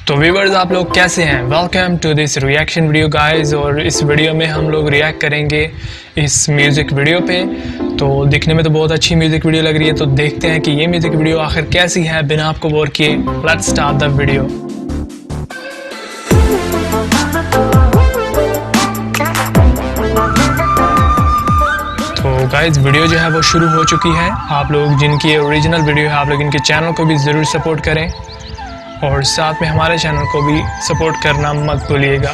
तो व्यूअर्स आप लोग कैसे हैं। Welcome to this reaction video guys. और इस वीडियो में हम लोग रिएक्ट करेंगे इस म्यूज़िक वीडियो पे। तो दिखने में तो बहुत अच्छी म्यूज़िक वीडियो लग रही है, तो देखते हैं कि ये म्यूज़िक वीडियो आखिर कैसी है बिना आपको बोर किए। Let's start the video. तो गाइस वीडियो जो है वो शुरू हो चुकी है। आप लोग जिनकी ओरिजिनल वीडियो है आप लोग इनके चैनल को भी ज़रूर सपोर्ट करें और साथ में हमारे चैनल को भी सपोर्ट करना मत भूलिएगा।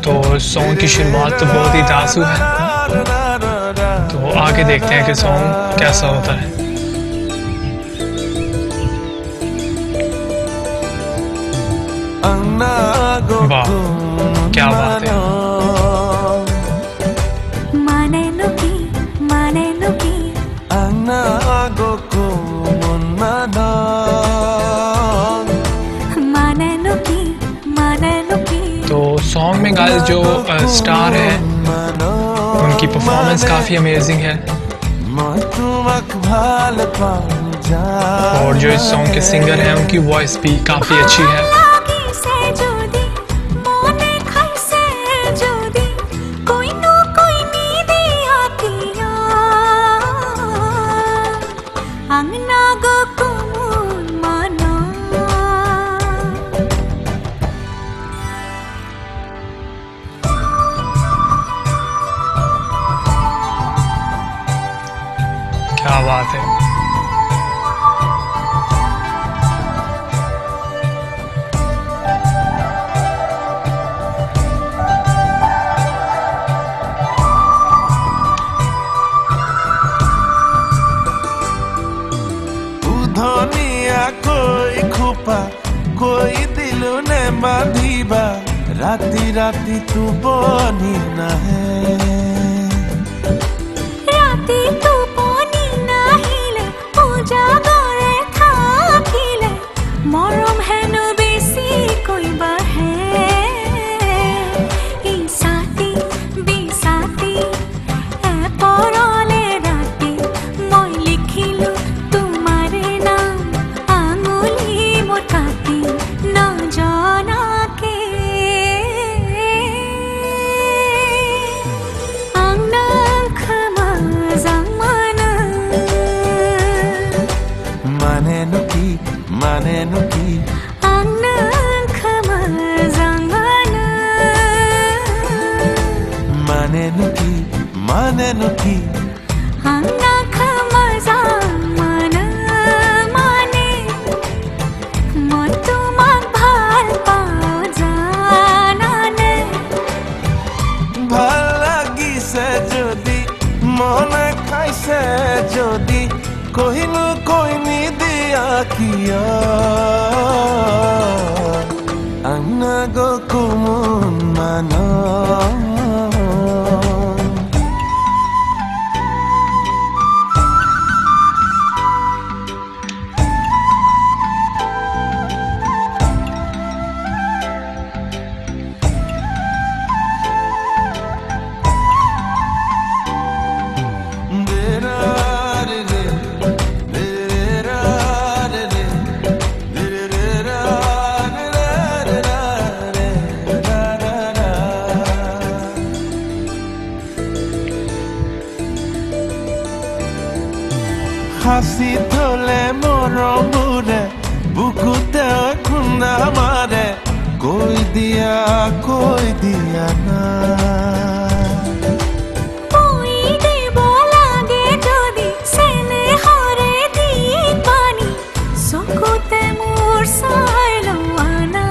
तो सॉन्ग की शुरुआत तो बहुत ही दासू है, तो आगे देखते हैं कि सॉन्ग कैसा होता है। वाह क्या बात है। तो सॉन्ग में गाइस जो स्टार है उनकी परफॉर्मेंस काफ़ी अमेजिंग है और जो इस सॉन्ग के सिंगर हैं उनकी वॉइस भी काफ़ी अच्छी है। क्या बात है। धनिया कोई खुपा कोई दिल ने बांधिबा राती राती तू बनी ना है राती तू बनी ना हिले पूजा करे থাকিলে মরম হেন বেশি কইবা হে ইসাতি বিসাতি এ পরলে রাতে মই লিখিলু তোমারে নাম আঙুলি মোর কাটি না জানাকে আংনা খামা জামানা মানে নুকি আংনা খামা জামানা মানে নুকি আংনা খামা জামানা মানে মই তোমাক ভাল পাওঁ জানানে ভাল লাগিছে যদি মনে খাইছে যদি কহিনো কইনি দিয়া কিয় আংনা গো কুমুন মানো হাসি থলে মৰমুৰে বুকুতে খুন্দা মাৰে কৈ দিয়া না ওই দেব লাগে যদি সেনে হরে দি পানি চকুতে মোৰ চাইলো আনা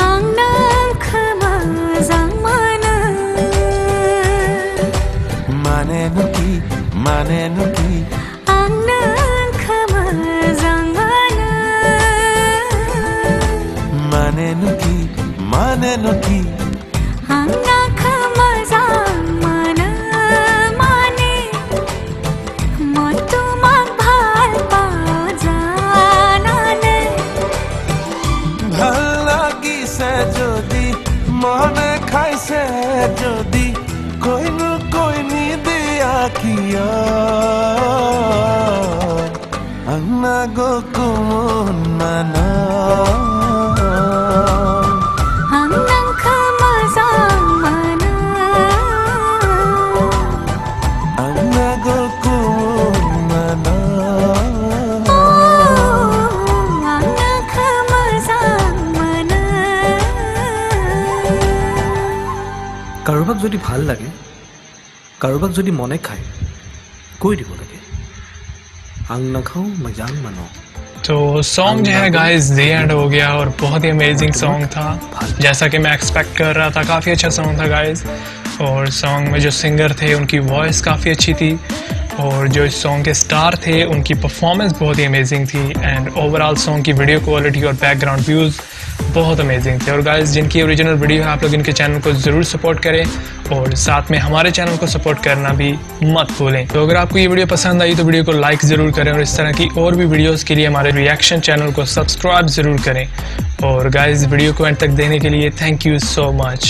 আংনা খামা জামানা মানে নুকি আংনা খামা জামানা মানে নুকি আংনা খামা জামানা মানে মই তোমাক ভাল পাওঁ জানানে mana Ang nang kamazang mana ang nagulkun mana Ang nang kamazang mana কাৰোবাক যদি ভাল লাগে, কাৰোবাক যদি মনে খায়, কৈ দিব লাগে আং নাখাওঁ মজাং মানো। तो सॉन्ग जो है गाइस द एंड हो गया और बहुत ही अमेजिंग सॉन्ग था, जैसा कि मैं एक्सपेक्ट कर रहा था। काफ़ी अच्छा सॉन्ग था गाइस, और सॉन्ग में जो सिंगर थे उनकी वॉइस काफ़ी अच्छी थी, और जो इस सॉन्ग के स्टार थे उनकी परफॉर्मेंस बहुत ही अमेजिंग थी, एंड ओवरऑल सॉन्ग की वीडियो क्वालिटी और बैकग्राउंड व्यूज़ बहुत अमेजिंग थे। और गाइस जिनकी ओरिजिनल वीडियो है आप लोग इनके चैनल को ज़रूर सपोर्ट करें, और साथ में हमारे चैनल को सपोर्ट करना भी मत भूलें। तो अगर आपको ये वीडियो पसंद आई तो वीडियो को लाइक ज़रूर करें, और इस तरह की और भी वीडियोस के लिए हमारे रिएक्शन चैनल को सब्सक्राइब ज़रूर करें। और गाइस वीडियो को एंड तक देखने के लिए थैंक यू सो मच।